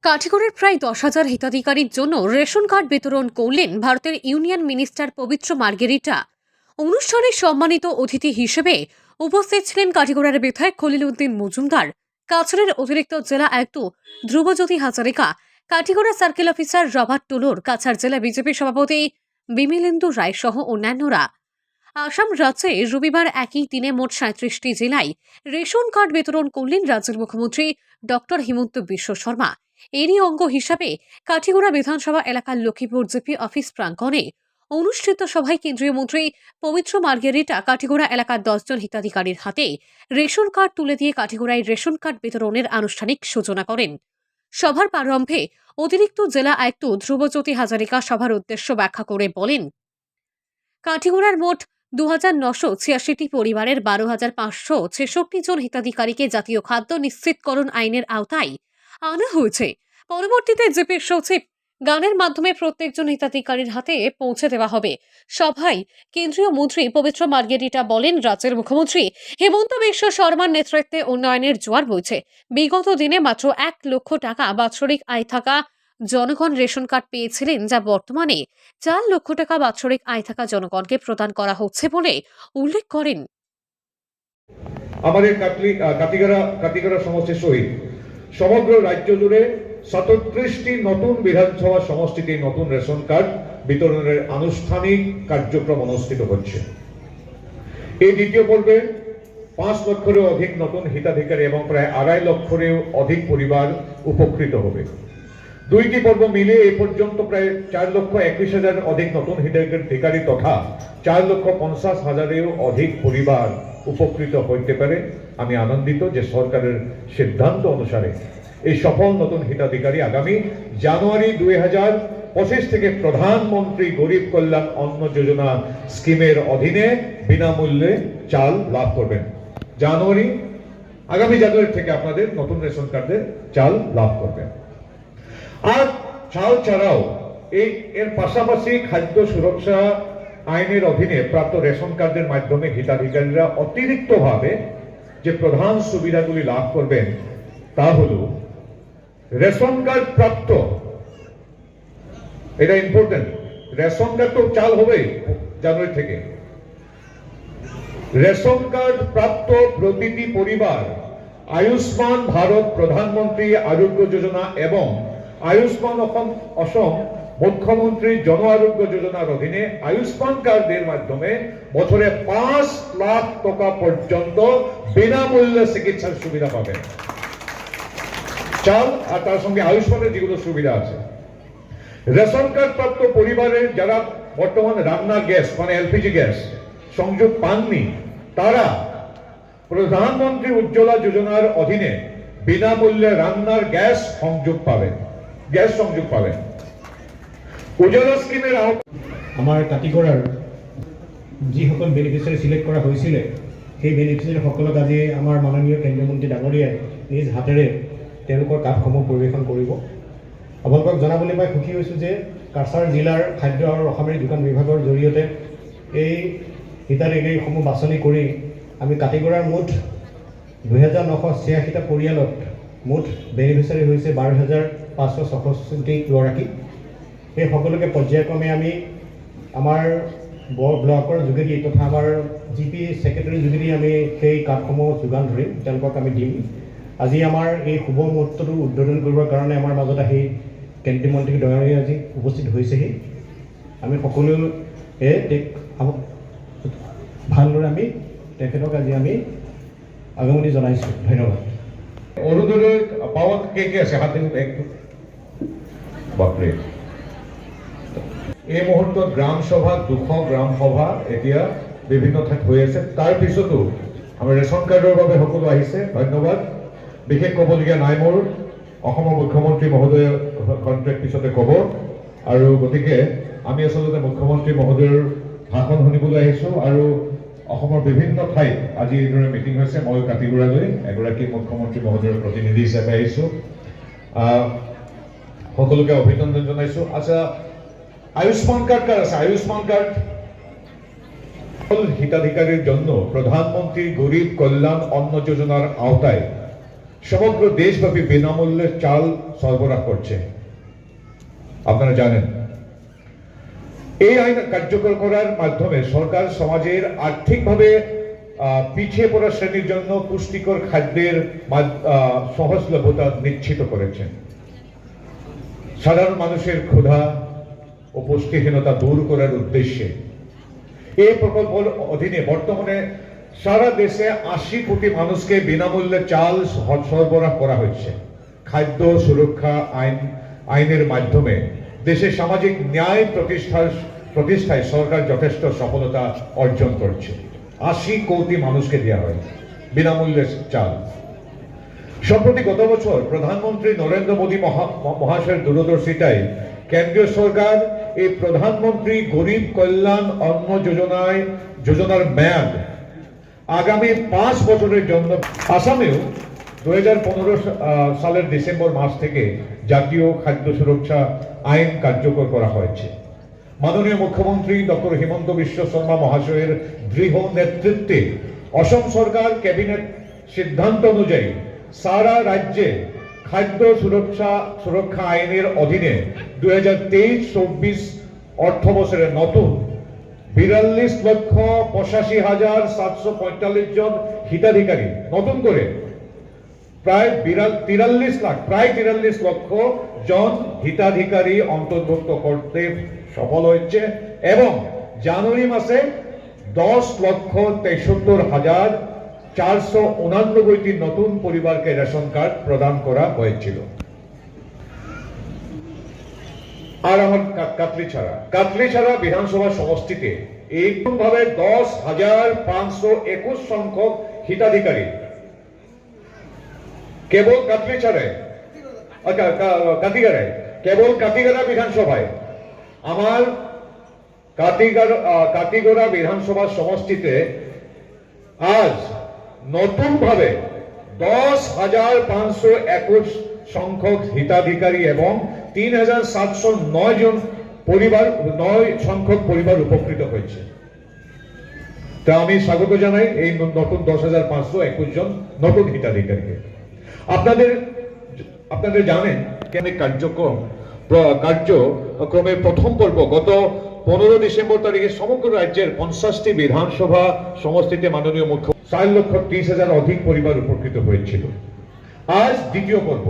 কাঠিগড়ার প্রায় 10,000 হিতাধিকারীর জন্য ration card বিতরণ করলেন ভারতের ইউনিয়ন মিনিস্টার পবিত্র মার্গেরিটা। অনুষ্ঠানে সম্মানিত অতিথি হিসেবে উপস্থিত ছিলেন কাঠিগড়ার বিধায়ক খলিল উদ্দিন মজুমদার, কাছাড়ের অতিরিক্ত জেলা আয়ুক্ত Dhrubajyoti Hazarika, Kathigora circle officer Robert টুলুর, কাছাড় জেলা বিজেপি সভাপতি বিমলেন্দু রায় সহ অন্যান্যরা। আসাম রাজ্যে রবিবার একই দিনে মোট 37টি জেলায় রেশন কার্ড বিতরণ করলেন রাজ্যের মুখ্যমন্ত্রী ডক্টর হিমন্ত বিশ্ব শর্মা। এরই অঙ্গ হিসাবে কাঠিগড়া বিধানসভা এলাকার লক্ষ্মীপুর জিপি অফিস প্রাঙ্গণে অনুষ্ঠিত সভায় কেন্দ্রীয় মন্ত্রী পবিত্র মার্গেরিটা কাঠিগড়া এলাকার 10 জন হিতাধিকারীর হাতে রেশন কার্ড তুলে দিয়ে কাঠিগড়ায় রেশন কার্ড বিতরণের আনুষ্ঠানিক সূচনা করেন। সভার প্রারম্ভে অতিরিক্ত জেলা আয়ুক্ত ধ্রুবজ্যোতি হাজারিকা সভার উদ্দেশ্য ব্যাখ্যা করে বলেন, কাঠিগড়ার মোট 2,986টি পরিবারের 12,566 জন হিতাধিকারীকে জাতীয় খাদ্য নিশ্চিতকরণ আইনের আওতায় আনা হয়েছে। পরবর্তীতে জিপির সচিব গানের মাধ্যমে প্রত্যেকজন হিতাধিকারীর হাতে পৌঁছে দেওয়া হবে। সভায় কেন্দ্রীয় মন্ত্রী পবিত্র মার্গেরিটা বলেন, রাজ্যের মুখ্যমন্ত্রী হিমন্ত বিশ্ব শর্মার নেতৃত্বে উন্নয়নের জোয়ার বইছে। বিগত দিনে মাত্র 1 লক্ষ টাকা বাৎসরিক আয় থাকা জনগণ রেশন কার্ড পেয়েছিলেন, যা বর্তমানে 4 লক্ষ টাকা বাৎসরিক আয় থাকা জনগণকে প্রদান করা হচ্ছে বলে উল্লেখ করেন। আমাদের কাটিগড়া সমষ্টি সহিত সমগ্র রাজ্য জুড়ে 37টি নতুন বিধানসভা সমষ্টিতে নতুন রেশন কার্ড বিতরণের আনুষ্ঠানিক কার্যক্রম অনুষ্ঠিত হচ্ছে। এই দ্বিতীয় পর্বে 5 লক্ষেরও অধিক নতুন হিতাধিকারী এবং প্রায় 2.5 লক্ষেরও অধিক পরিবার উপকৃত হবে। দুইটি পর্ব মিলে এই পর্যন্ত প্রায় 4,21,000 অধিক নতুন হিতাধিকারী তথা 4,50,000-এরও অধিক পরিবার উপকৃত হইতে পারে। আমি আনন্দিত যে সরকারের সিদ্ধান্ত অনুসারে এই সফল নতুন হিতাধিকারী আগামী জানুয়ারি 2025 থেকে প্রধানমন্ত্রী গরিব কল্যাণ অন্ন যোজনা স্কিমের অধীনে বিনামূল্যে চাল লাভ করবেন। আগামী জানুয়ারি থেকে আপনাদের নতুন রেশন কার্ডের চাল লাভ করবেন। আর চাল ছাড়াও এর পাশাপাশি খাদ্য সুরক্ষা আইনের অধীনে প্রাপ্ত রেশন কার্ডের মাধ্যমে হিতাধিকারীরা অতিরিক্তভাবে যে প্রধান সুবিধাগুলি লাভ করবেন তা হল রেশন কার্ড প্রাপ্ত, এটা ইম্পর্টেন্ট, রেশন কার্ড তো চাল হবে জানুয়ারি থেকে, রেশন কার্ড প্রাপ্ত প্রতিটি পরিবার আয়ুষ্মান ভারত প্রধানমন্ত্রী আরোগ্য যোজনা এবং আয়ুষ্মান অসম মুখ্যমন্ত্রী জন আরোগ্য যোজনার অধীনে আয়ুষ্মান কার্ডের মাধ্যমে বছরে 5 লাখ টাকা পর্যন্ত বিনামূল্যে চিকিৎসার সুবিধা পাবেন। চাল আর তার সঙ্গে আয়ুষ্মানের যেগুলো সুবিধা আছে। রেশন কার্ড প্রাপ্ত পরিবারের যারা বর্তমানে রান্নার গ্যাস মানে এলপিজি গ্যাস সংযোগ পাননি, তারা প্রধানমন্ত্রী উজ্জ্বলা যোজনার অধীনে বিনামূল্যে রান্নার গ্যাস সংযোগ পাবেন। উজ্জ্বলা স্কিমের আমাৰ কাটিগড়াৰ যিসকল বেনিফিচিয়াৰী সিলেক্ট কৰা হৈছিলে সেই বেনিফিচিয়াৰীসকলক আজি আমাৰ মাননীয় কেন্দ্ৰীয় মন্ত্ৰী ডাঙৰীয়াই নিজ হাতেৰে তেওঁলোকৰ কাৰ্ডসমূহ পৰিৱেশন কৰিব। আপোনালোকক জনাবলৈ পাই সুখী হৈছোঁ যে কাছাৰ জিলাৰ খাদ্য আৰু অসামৰিক যোগান বিভাগৰ জৰিয়তে এই হিতাধিকাৰীসমূহ বাছনি কৰি আমি কাটিগড়াৰ মুঠ 2,986টা পৰিয়ালত মুঠ বেনিফিচিয়াৰী হৈছে 12,564 গৰাকী। এই সকলোকে পৰ্যায়ক্ৰমে আমি আমাৰ ব্লকৰ যোগেদি তথা আমাৰ জিপি ছেক্ৰেটাৰীৰ যোগেদি আমি সেই কাৰ্ডসমূহ যোগান ধৰিম, তেওঁলোকক আমি দিম। আজি আমাৰ এই শুভ মুহূৰ্তটো উদ্বোধন কৰিবৰ কাৰণে আমাৰ মাজত আহি কেন্দ্ৰীয় মন্ত্ৰী ডাঙৰীয়া আজি উপস্থিত হৈছেহি। আমি সকলোৱে ভালদৰে আমি তেখেতক আজি আমি আগমনি জনাইছোঁ। ধন্যবাদ। অৰুণোদয় পাওয়া কে আছে হাতে বাপরে। এই মুহূর্তত গ্রাম সভা 200 গ্রাম সভা এতিয়া বিভিন্ন ঠাইত হৈ আছে। তাৰ পিছতো আমাৰ ৰেশন কাৰ্ডৰ বাবে সকলো আহিছে, ধন্যবাদ। বিশেষ ক'বলগীয়া নাই মোৰ, অসমৰ মুখ্যমন্ত্ৰী মহোদয়ে কণ্টেক্ট পিছতে ক'ব। আৰু গতিকে আমি আচলতে মুখ্যমন্ত্ৰী মহোদয়ৰ ভাষণ শুনিবলৈ আহিছোঁ আৰু অসমৰ বিভিন্ন ঠাইত আজি এইদৰে মিটিং হৈছে। মই কাটিগড়ালৈ এগৰাকী মুখ্যমন্ত্ৰী মহোদয়ৰ প্ৰতিনিধি হিচাপে আহিছোঁ। সকলোকে অভিনন্দন জনাইছোঁ। আচ্ছা, আয়ুষ্মান কার্ড কার আছে? আয়ুষ্মান কার্ড হিতাধিকারীর জন্য প্রধানমন্ত্রী গরিব কল্যাণ অন্ন যোজনার আওতায় সমগ্র দেশব্যাপী বিনামূল্যে চাল সরবরাহ করছে। আপনারা জানেন, এই আইন কার্যকর করার মাধ্যমে সরকার সমাজের আর্থিকভাবে পিছিয়ে পড়া শ্রেণীর জন্য পুষ্টিকর খাদ্যের সহজলভ্যতা নিশ্চিত করেছেন। সাধারণ মানুষের ক্ষুধা ও পুষ্টিহীনতা দূর করার উদ্দেশ্যে এই প্রকল্পের অধীনে বর্তমানে সারা দেশে 80 কোটি মানুষকে বিনামূল্যে চাল সরবরাহ করা হয়েছে। খাদ্য সুরক্ষা আইনের মাধ্যমে দেশে সামাজিক ন্যায় প্রতিষ্ঠায় সরকার যথেষ্ট সফলতা অর্জন করছে। 80 কোটি মানুষকে দেওয়া হয় বিনামূল্যে চাল। সম্প্রতি গত বছর প্রধানমন্ত্রী নরেন্দ্র মোদী মহাশয়ের দূরদর্শিতায় কেন্দ্রীয় সরকার এই প্রধানমন্ত্রী গরিব কল্যাণ অন্ন যোজনার মেয়াদ আগামী 5 বছরের জন্য আসামেও 2015 সালের ডিসেম্বর মাস থেকে জাতীয় খাদ্য সুরক্ষা আইন কার্যকর করা হয়েছে। মাননীয় মুখ্যমন্ত্রী ডক্টর হিমন্ত বিশ্ব শর্মা মহাশয়ের দৃঢ় নেতৃত্বে অসম সরকার ক্যাবিনেট সিদ্ধান্ত অনুযায়ী সারা রাজ্যে খাদ্য সুরক্ষা আইনের অধীনে 2023-24 অর্থ বছরের নতুন 42,85,745 জন হিতাধিকারী নতুন করে প্রায় 43 লক্ষ জন হিতাধিকারী অন্তর্ভুক্ত করতে সফল হয়েছে এবং জানুয়ারি মাসে 10,73,489টি নতুন পরিবারকে রেশন কার্ড প্রদান করা হয়েছিল। আর আমার কাটলিছাড়া বিধানসভা সমষ্টিতে এইভাবে 10,521 সংখ্যক হিতাধিকারী কেবল কাটিগড়া বিধানসভায় আমার কাটিগড়া বিধানসভা সমষ্টিতে আজ নতুন ভাবে 10,521 সংখ্যক হিতাধিকারী এবং 3,709 সংখ্যক পরিবার উপকৃত হয়েছে। তা আমি স্বাগত জানাই এই নতুন 10,521 জন নতুন হিতাধিকারীকে। আপনাদের জানেন কার্যক্রমের প্রথম পর্ব গত 15 ডিসেম্বর তারিখে সমগ্র রাজ্যের 50টি বিধানসভা সমষ্টিতে মাননীয় মুখ্যমন্ত্রী 4,30,000 অধিক পরিবার উপকৃত হয়েছিল। আজ দ্বিতীয় পর্ব